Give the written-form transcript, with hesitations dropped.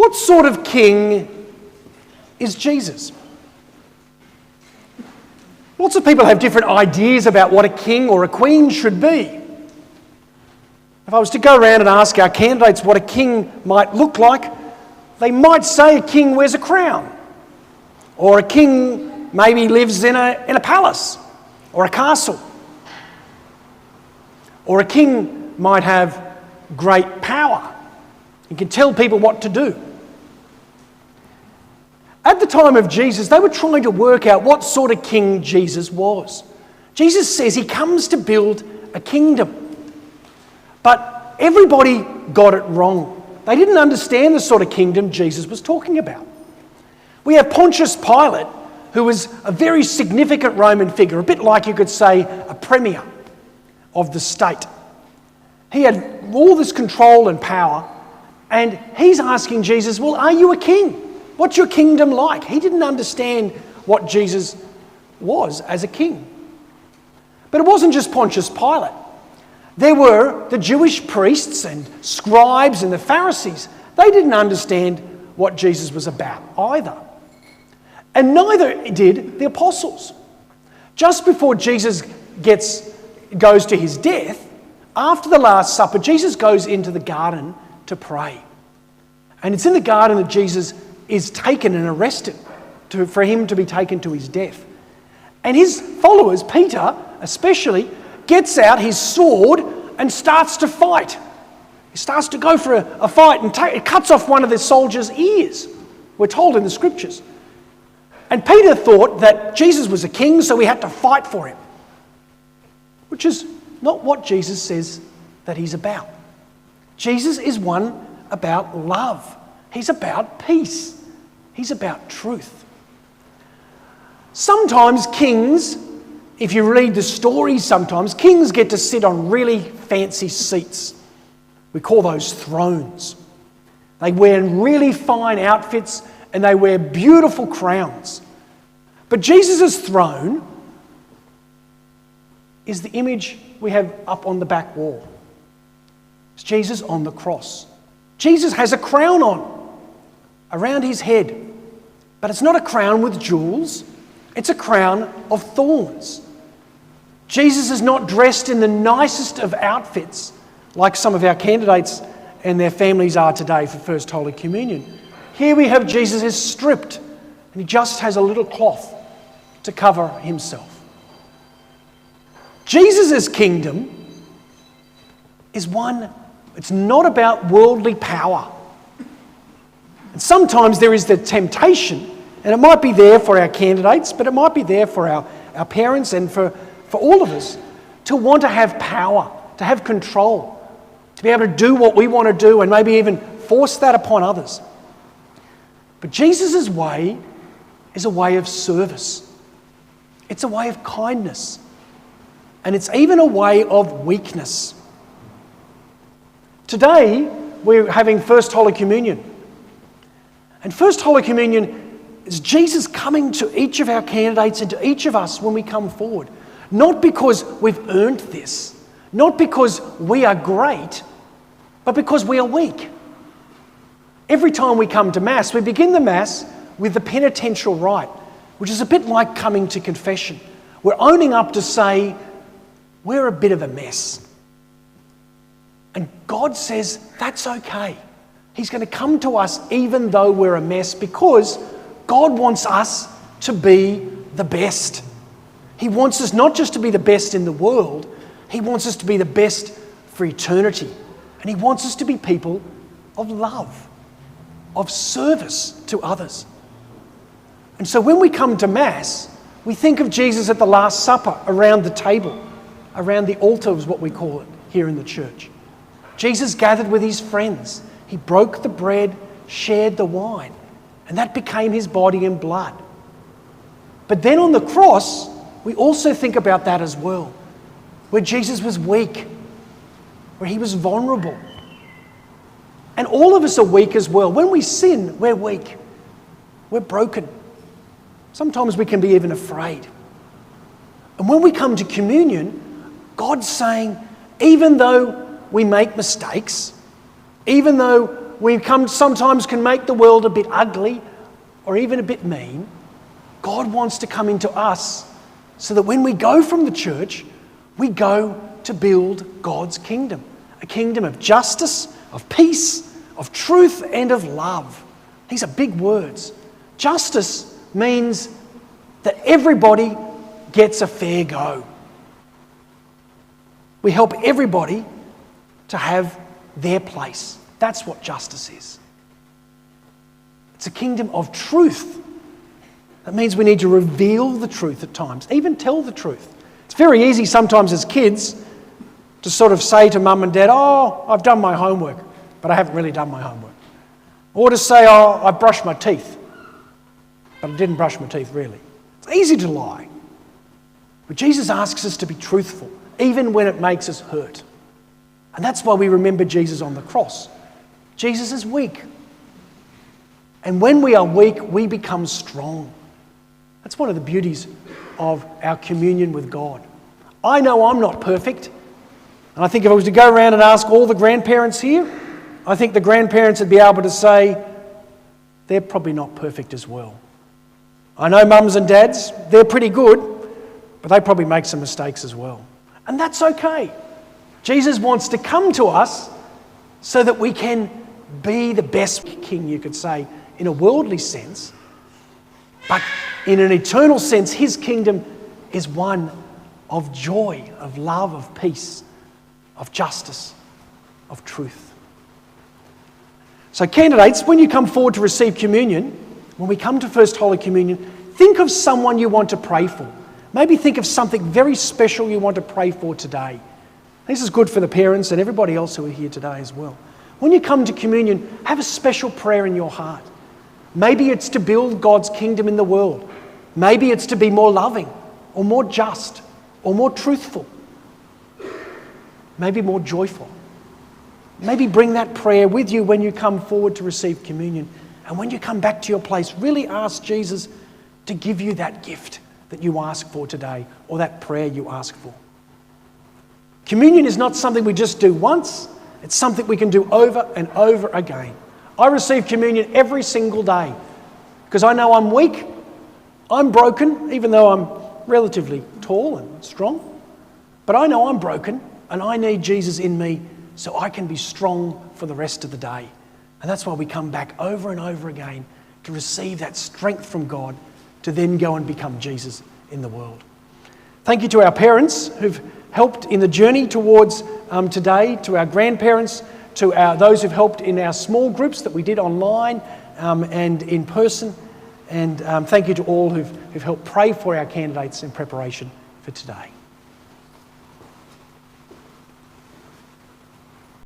What sort of king is Jesus? Lots of people have different ideas about what a king or a queen should be. If I was to go around and ask our candidates what a king might look like, they might say a king wears a crown, or a king maybe lives in a palace or a castle, or a king might have great power and can tell people what to do. At the time of Jesus, they were trying to work out what sort of king Jesus was. Jesus says he comes to build a kingdom. But everybody got it wrong. They didn't understand the sort of kingdom Jesus was talking about. We have Pontius Pilate, who was a very significant Roman figure, a bit like you could say a premier of the state. He had all this control and power, and he's asking Jesus, well, are you a king? What's your kingdom like? He didn't understand what Jesus was as a king. But it wasn't just Pontius Pilate. There were the Jewish priests and scribes and the Pharisees. They didn't understand what Jesus was about either. And neither did the apostles. Just before Jesus goes to his death, after the Last Supper, Jesus goes into the garden to pray. And it's in the garden that Jesus is taken and arrested for him to be taken to his death. And his followers, Peter especially, gets out his sword and starts to fight. He starts to go for a fight and it cuts off one of the soldiers' ears, we're told in the scriptures. And Peter thought that Jesus was a king, so he had to fight for him, which is not what Jesus says that he's about. Jesus is one about love. He's about peace. He's about truth. Sometimes kings, if you read the stories sometimes, kings get to sit on really fancy seats. We call those thrones. They wear really fine outfits and they wear beautiful crowns. But Jesus' throne is the image we have up on the back wall. It's Jesus on the cross. Jesus has a crown on around his head, but it's not a crown with jewels, it's a crown of thorns. Jesus is not dressed in the nicest of outfits like some of our candidates and their families are today for First Holy Communion. Here we have Jesus is stripped and he just has a little cloth to cover himself. Jesus' kingdom is one, it's not about worldly power. And sometimes there is the temptation, and it might be there for our candidates, but it might be there for our parents and for all of us, to want to have power, to have control, to be able to do what we want to do and maybe even force that upon others. But Jesus' way is a way of service. It's a way of kindness. And it's even a way of weakness. Today, we're having First Holy Communion. And First Holy Communion is Jesus coming to each of our candidates and to each of us when we come forward. Not because we've earned this, not because we are great, but because we are weak. Every time we come to Mass, we begin the Mass with the penitential rite, which is a bit like coming to confession. We're owning up to say, we're a bit of a mess. And God says, that's okay. He's going to come to us even though we're a mess because God wants us to be the best. He wants us not just to be the best in the world, he wants us to be the best for eternity. And he wants us to be people of love, of service to others. And so when we come to Mass, we think of Jesus at the Last Supper around the table, around the altar is what we call it here in the church. Jesus gathered with his friends. He broke the bread, shared the wine, and that became his body and blood. But then on the cross, we also think about that as well, where Jesus was weak, where he was vulnerable. And all of us are weak as well. When we sin, we're weak. We're broken. Sometimes we can be even afraid. And when we come to communion, God's saying, even though we make mistakes, even though sometimes can make the world a bit ugly or even a bit mean, God wants to come into us so that when we go from the church, we go to build God's kingdom. A kingdom of justice, of peace, of truth, and of love. These are big words. Justice means that everybody gets a fair go. We help everybody to have their place. That's what justice is. It's a kingdom of truth. That means we need to reveal the truth at times, even tell the truth. It's very easy sometimes as kids to sort of say to mum and dad, "Oh, I've done my homework, but I haven't really done my homework." Or to say, "Oh, I brushed my teeth, but I didn't brush my teeth really." It's easy to lie. But Jesus asks us to be truthful, even when it makes us hurt. And that's why we remember Jesus on the cross. Jesus is weak. And when we are weak, we become strong. That's one of the beauties of our communion with God. I know I'm not perfect. And I think if I was to go around and ask all the grandparents here, I think the grandparents would be able to say, they're probably not perfect as well. I know mums and dads, they're pretty good, but they probably make some mistakes as well. And that's okay. Jesus wants to come to us so that we can be the best king, you could say, in a worldly sense. But in an eternal sense, his kingdom is one of joy, of love, of peace, of justice, of truth. So candidates, when you come forward to receive communion, when we come to First Holy Communion, think of someone you want to pray for. Maybe think of something very special you want to pray for today. This is good for the parents and everybody else who are here today as well. When you come to communion, have a special prayer in your heart. Maybe it's to build God's kingdom in the world. Maybe it's to be more loving or more just or more truthful. Maybe more joyful. Maybe bring that prayer with you when you come forward to receive communion. And when you come back to your place, really ask Jesus to give you that gift that you ask for today or that prayer you ask for. Communion is not something we just do once. It's something we can do over and over again. I receive communion every single day because I know I'm weak, I'm broken, even though I'm relatively tall and strong. But I know I'm broken and I need Jesus in me so I can be strong for the rest of the day. And that's why we come back over and over again to receive that strength from God to then go and become Jesus in the world. Thank you to our parents who've helped in the journey towards today, to our grandparents, to those who've helped in our small groups that we did online and in person. And thank you to all who've helped pray for our candidates in preparation for today.